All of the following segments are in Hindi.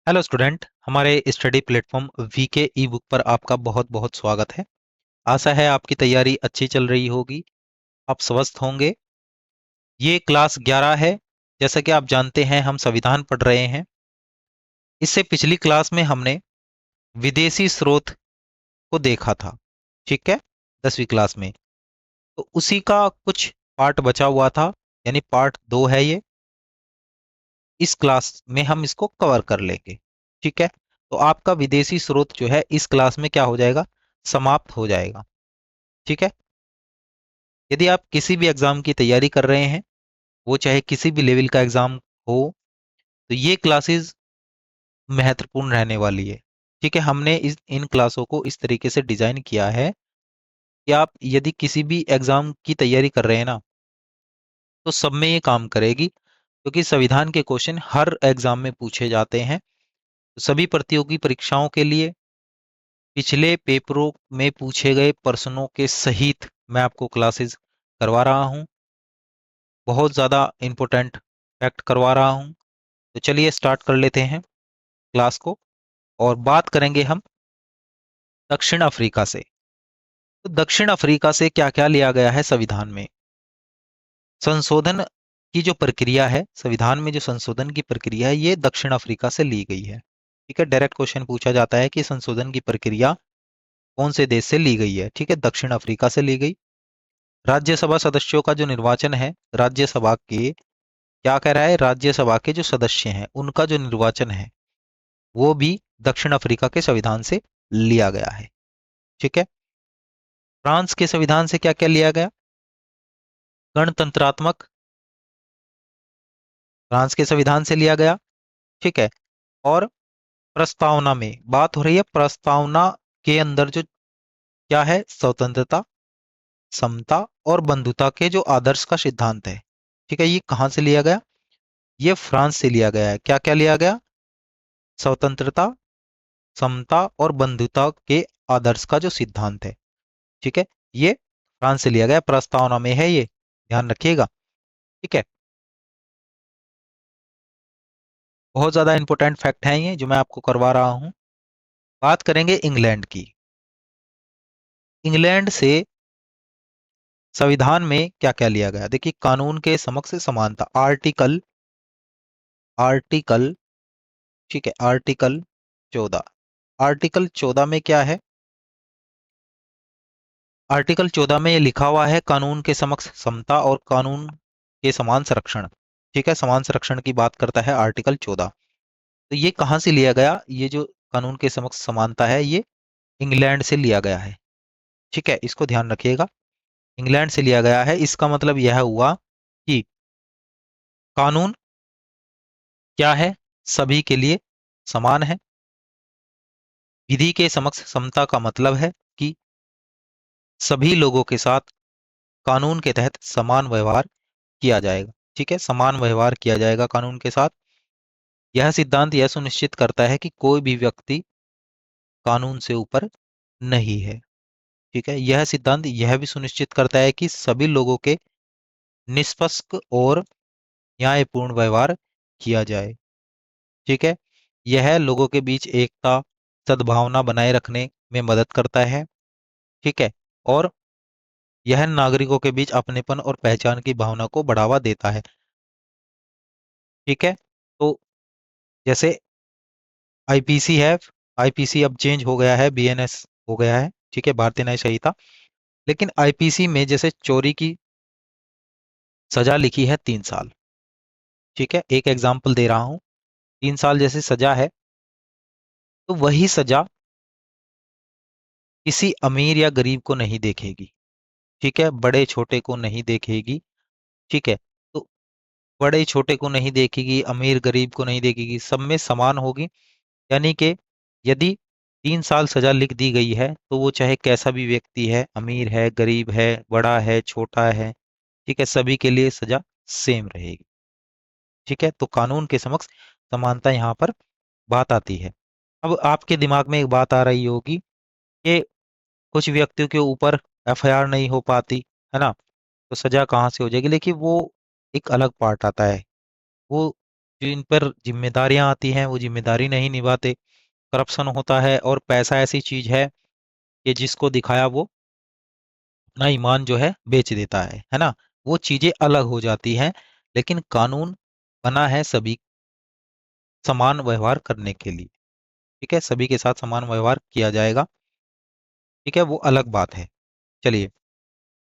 हेलो स्टूडेंट, हमारे study platform VK e book पर आपका बहुत बहुत स्वागत है। आशा है आपकी तैयारी अच्छी चल रही होगी, आप स्वस्थ होंगे। ये क्लास 11 है। जैसा कि आप जानते हैं, हम संविधान पढ़ रहे हैं। इससे पिछली क्लास में हमने विदेशी स्रोत को देखा था। ठीक है, 10वीं क्लास में। तो उसी का कुछ पार्ट बचा हुआ था, यानी पार्ट 2 है ये। इस क्लास में हम इसको कवर कर लेंगे। ठीक है, तो आपका विदेशी स्रोत जो है इस क्लास में क्या हो जाएगा, समाप्त हो जाएगा। ठीक है, यदि आप किसी भी एग्जाम की तैयारी कर रहे हैं, वो चाहे किसी भी लेवल का एग्जाम हो, तो ये क्लासेस महत्वपूर्ण रहने वाली है। ठीक है, हमने इन क्लासों को इस तरीके से डिजाइन किया है कि आप यदि किसी भी एग्जाम की तैयारी कर रहे हैं ना, तो सब में ये काम करेगी, क्योंकि संविधान के क्वेश्चन हर एग्जाम में पूछे जाते हैं। तो सभी प्रतियोगी परीक्षाओं के लिए पिछले पेपरों में पूछे गए प्रश्नों के सहित मैं आपको क्लासेस करवा रहा हूँ। बहुत ज़्यादा इम्पोर्टेंट फैक्ट करवा रहा हूँ। तो चलिए स्टार्ट कर लेते हैं क्लास को, और बात करेंगे हम दक्षिण अफ्रीका से। तो दक्षिण अफ्रीका से क्या क्या लिया गया है संविधान में। संशोधन की जो प्रक्रिया है, संविधान में जो संशोधन की प्रक्रिया है, ये दक्षिण अफ्रीका से ली गई है। ठीक है, डायरेक्ट क्वेश्चन पूछा जाता है कि संशोधन की प्रक्रिया कौन से देश से ली गई है। ठीक है, दक्षिण अफ्रीका से ली गई। राज्यसभा सदस्यों का जो निर्वाचन है, राज्यसभा के, क्या कह रहा है, राज्यसभा के जो सदस्य हैं उनका जो निर्वाचन है, वो भी दक्षिण अफ्रीका के संविधान से लिया गया है। ठीक है, फ्रांस के संविधान से क्या क्या लिया गया। गणतंत्रात्मक, फ्रांस के संविधान से लिया गया। ठीक है, और प्रस्तावना में बात हो रही है, प्रस्तावना के अंदर जो क्या है, स्वतंत्रता, समता और बंधुता के जो आदर्श का सिद्धांत है। ठीक है, ये कहां से लिया गया, ये फ्रांस से लिया गया है। क्या क्या लिया गया, स्वतंत्रता, समता और बंधुता के आदर्श का जो सिद्धांत है। ठीक है, ये फ्रांस से लिया गया, प्रस्तावना में है ये, ध्यान रखिएगा। ठीक है, बहुत ज्यादा इंपॉर्टेंट फैक्ट है ये जो मैं आपको करवा रहा हूं। बात करेंगे इंग्लैंड की। इंग्लैंड से संविधान में क्या क्या लिया गया, देखिए, कानून के समक्ष समानता, आर्टिकल, आर्टिकल, ठीक है, आर्टिकल 14। आर्टिकल 14 में क्या है, आर्टिकल 14 में ये लिखा हुआ है, कानून के समक्ष समता और कानून के समान संरक्षण। ठीक है, समान संरक्षण की बात करता है आर्टिकल 14। तो ये कहाँ से लिया गया, ये जो कानून के समक्ष समानता है, ये इंग्लैंड से लिया गया है। ठीक है, इसको ध्यान रखिएगा, इंग्लैंड से लिया गया है। इसका मतलब यह हुआ कि कानून क्या है, सभी के लिए समान है। विधि के समक्ष समता का मतलब है कि सभी लोगों के साथ कानून के तहत समान व्यवहार किया जाएगा। ठीक है, समान व्यवहार किया जाएगा कानून के साथ। यह सिद्धांत यह सुनिश्चित करता है कि कोई भी व्यक्ति कानून से ऊपर नहीं है। ठीक है, यह सिद्धांत यह भी सुनिश्चित करता है कि सभी लोगों के निष्पक्ष और न्यायपूर्ण व्यवहार किया जाए। ठीक है, यह लोगों के बीच एकता, सद्भावना बनाए रखने में मदद करता है। ठीक है, और यह नागरिकों के बीच अपनेपन और पहचान की भावना को बढ़ावा देता है। ठीक है, तो जैसे आईपीसी है, आईपीसी अब चेंज हो गया है, बीएनएस हो गया है। ठीक है, भारतीय न्याय संहिता। लेकिन आईपीसी में जैसे चोरी की सजा लिखी है 3 साल। ठीक है, एक एग्जाम्पल दे रहा हूं, 3 साल जैसे सजा है, तो वही सजा किसी अमीर या गरीब को नहीं देखेगी। ठीक है, बड़े छोटे को नहीं देखेगी। ठीक है, तो बड़े छोटे को नहीं देखेगी, अमीर गरीब को नहीं देखेगी, सब में समान होगी। यानी कि यदि 3 साल सजा लिख दी गई है, तो वो चाहे कैसा भी व्यक्ति है, अमीर है, गरीब है, बड़ा है, छोटा है, ठीक है, सभी के लिए सजा सेम रहेगी। ठीक है, तो कानून के समक्ष समानता यहाँ पर बात आती है। अब आपके दिमाग में एक बात आ रही होगी कि कुछ व्यक्तियों के ऊपर एफआईआर नहीं हो पाती, है ना, तो सजा कहाँ से हो जाएगी। लेकिन वो एक अलग पार्ट आता है, वो जिन पर जिम्मेदारियां आती हैं वो जिम्मेदारी नहीं निभाते, करप्शन होता है, और पैसा ऐसी चीज है कि जिसको दिखाया वो अपना ईमान जो है बेच देता है ना। वो चीजें अलग हो जाती हैं, लेकिन कानून बना है सभी समान व्यवहार करने के लिए। ठीक है, सभी के साथ समान व्यवहार किया जाएगा। ठीक है, वो अलग बात है। चलिए,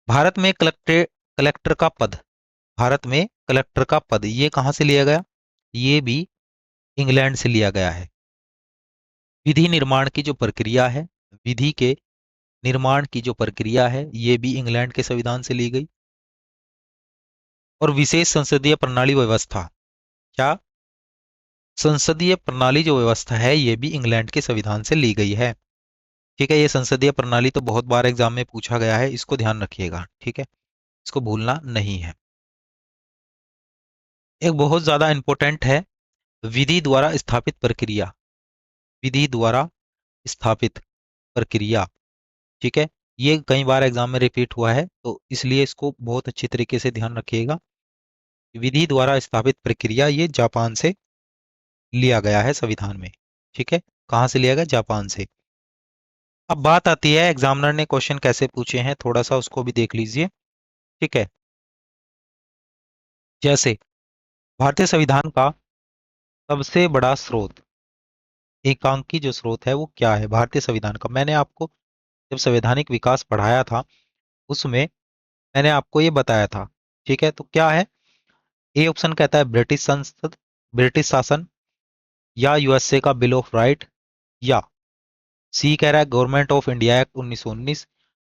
भारत में कलेक्टर का पद, भारत में कलेक्टर का पद ये कहाँ से लिया गया? ये भी इंग्लैंड से लिया गया है। विधि निर्माण की जो प्रक्रिया है, विधि के निर्माण की जो प्रक्रिया है, ये भी इंग्लैंड के संविधान से ली गई। और विशेष संसदीय प्रणाली व्यवस्था, क्या संसदीय प्रणाली जो व्यवस्था है ये भी इंग्लैंड के संविधान से ली गई है। ठीक है, ये संसदीय प्रणाली तो बहुत बार एग्जाम में पूछा गया है, इसको ध्यान रखिएगा। ठीक है, इसको भूलना नहीं है। एक बहुत ज्यादा इंपॉर्टेंट है, विधि द्वारा स्थापित प्रक्रिया, विधि द्वारा स्थापित प्रक्रिया। ठीक है, ये कई बार एग्जाम में रिपीट हुआ है, तो इसलिए इसको बहुत अच्छी तरीके से ध्यान रखिएगा। विधि द्वारा स्थापित प्रक्रिया ये जापान से लिया गया है संविधान में। ठीक है, कहाँ से लिया गया? जापान से। अब बात आती है एग्जामिनर ने क्वेश्चन कैसे पूछे हैं, थोड़ा सा उसको भी देख लीजिए। ठीक है, जैसे भारतीय संविधान का सबसे बड़ा स्रोत, एकांकी जो स्रोत है वो क्या है भारतीय संविधान का? मैंने आपको जब संवैधानिक विकास पढ़ाया था उसमें मैंने आपको ये बताया था। ठीक है, तो क्या है? ए ऑप्शन कहता है ब्रिटिश संसद, ब्रिटिश शासन, या यूएसए का बिल ऑफ राइट, या सी कह रहा है गवर्नमेंट ऑफ इंडिया एक्ट 1919,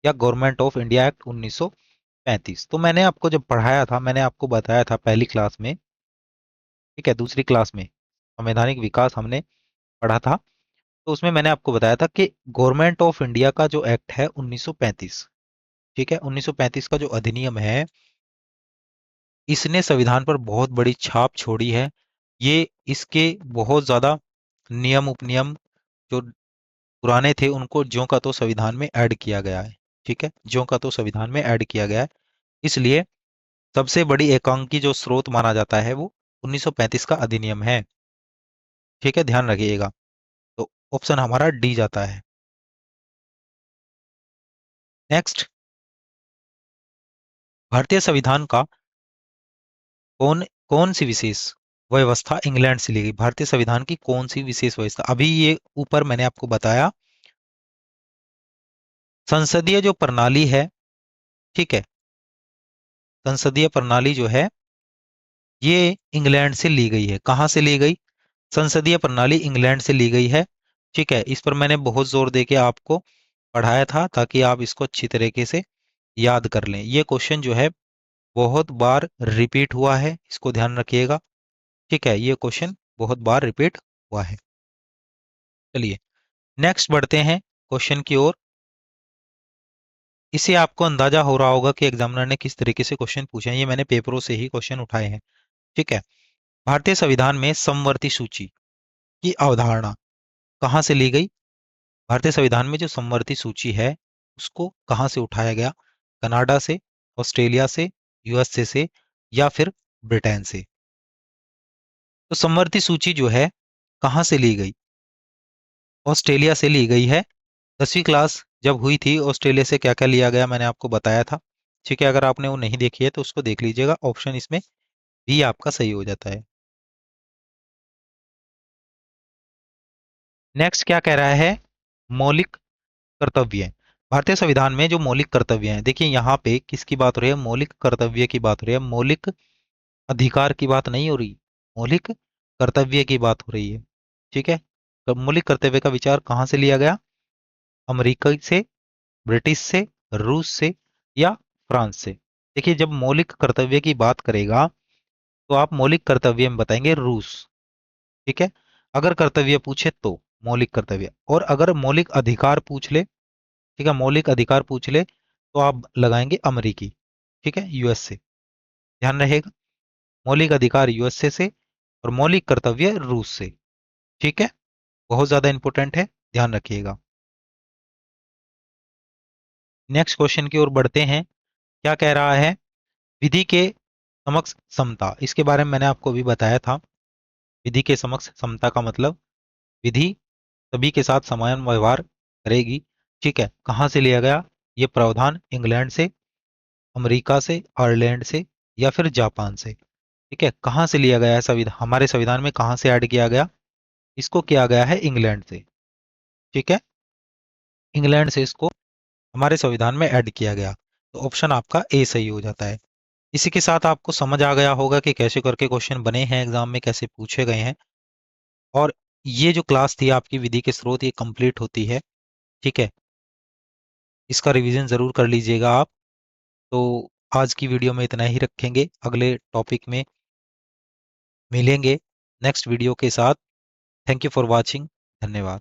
या गवर्नमेंट ऑफ इंडिया एक्ट 1935। तो मैंने आपको जब पढ़ाया था मैंने आपको बताया था पहली क्लास में, ठीक है, दूसरी क्लास में संवैधानिक विकास हमने पढ़ा था, तो उसमें मैंने आपको बताया था कि गवर्नमेंट ऑफ इंडिया का जो एक्ट है 1935, ठीक है, 1935 का जो अधिनियम है, इसने संविधान पर बहुत बड़ी छाप छोड़ी है। ये इसके बहुत ज्यादा नियम उपनियम जो पुराने थे उनको ज्यों का तो संविधान में ऐड किया गया है। ठीक है, ज्यों का तो संविधान में ऐड किया गया है। इसलिए सबसे बड़ी एकांकी जो स्रोत माना जाता है वो 1935 का अधिनियम है। ठीक है, ध्यान रखिएगा। तो ऑप्शन हमारा डी जाता है। नेक्स्ट, भारतीय संविधान का कौन कौन सी विशेष व्यवस्था इंग्लैंड से ली गई? भारतीय संविधान की कौन सी विशेष व्यवस्था? अभी ये ऊपर मैंने आपको बताया, संसदीय जो प्रणाली है, ठीक है, संसदीय प्रणाली जो है ये इंग्लैंड से ली गई है। कहाँ से ली गई? संसदीय प्रणाली इंग्लैंड से ली गई है। ठीक है, इस पर मैंने बहुत जोर देके आपको पढ़ाया था ताकि आप इसको अच्छी तरीके से याद कर लें। ये क्वेश्चन जो है बहुत बार रिपीट हुआ है, इसको ध्यान रखिएगा। ठीक है, ये क्वेश्चन बहुत बार रिपीट हुआ है। चलिए, नेक्स्ट बढ़ते हैं क्वेश्चन की ओर। इससे आपको अंदाजा हो रहा होगा कि एग्जामिनर ने किस तरीके से क्वेश्चन पूछे हैं। ये मैंने पेपरों से ही क्वेश्चन उठाए हैं। ठीक है, भारतीय संविधान में समवर्ती सूची की अवधारणा कहाँ से ली गई? भारतीय संविधान में जो समवर्ती सूची है उसको कहाँ से उठाया गया? कनाडा से, ऑस्ट्रेलिया से, यूएसए से, या फिर ब्रिटेन से? तो समवर्ती सूची जो है कहाँ से ली गई? ऑस्ट्रेलिया से ली गई है। 10वीं क्लास जब हुई थी ऑस्ट्रेलिया से क्या क्या लिया गया मैंने आपको बताया था। ठीक है, अगर आपने वो नहीं देखी है तो उसको देख लीजिएगा, ऑप्शन इसमें भी आपका सही हो जाता है। नेक्स्ट क्या कह रहा है? मौलिक कर्तव्य। भारतीय संविधान में जो मौलिक कर्तव्य हैं, देखिए यहाँ पे किसकी बात हो रही है? मौलिक कर्तव्य की बात हो रही है, मौलिक अधिकार की बात नहीं हो रही, मौलिक कर्तव्य की बात हो रही है। ठीक है, तो मौलिक कर्तव्य का विचार कहाँ से लिया गया? अमेरिका से, ब्रिटिश से, रूस से, या फ्रांस से? देखिए, जब मौलिक कर्तव्य की बात करेगा तो आप मौलिक कर्तव्य में बताएंगे रूस। ठीक है, अगर कर्तव्य पूछे तो मौलिक कर्तव्य, और अगर मौलिक अधिकार पूछ ले, ठीक है, मौलिक अधिकार पूछ ले तो आप लगाएंगे अमेरिकी। ठीक है, यूएसए। ध्यान रहेगा, मौलिक अधिकार यूएसए से और मौलिक कर्तव्य रूस से। ठीक है, बहुत ज्यादा इंपॉर्टेंट है, ध्यान रखिएगा। नेक्स्ट क्वेश्चन की ओर बढ़ते हैं। क्या कह रहा है? विधि के समक्ष समता, इसके बारे में मैंने आपको भी बताया था। विधि के समक्ष समता का मतलब विधि सभी के साथ समान व्यवहार करेगी। ठीक है, कहाँ से लिया गया ये प्रावधान? इंग्लैंड से, अमेरिका से, आयरलैंड से, या फिर जापान से। ठीक है, कहाँ से लिया गया है संविधान, हमारे संविधान में कहाँ से ऐड किया गया? इसको किया गया है इंग्लैंड से। ठीक है, इंग्लैंड से इसको हमारे संविधान में ऐड किया गया। तो ऑप्शन आपका ए सही हो जाता है। इसी के साथ आपको समझ आ गया होगा कि कैसे करके क्वेश्चन बने हैं एग्जाम में, कैसे पूछे गए हैं। और ये जो क्लास थी आपकी विधि के स्रोत, ये कंप्लीट होती है। ठीक है, इसका रिवीजन जरूर कर लीजिएगा आप। तो आज की वीडियो में इतना ही रखेंगे, अगले टॉपिक में मिलेंगे नेक्स्ट वीडियो के साथ। Thank you for watching. धन्यवाद।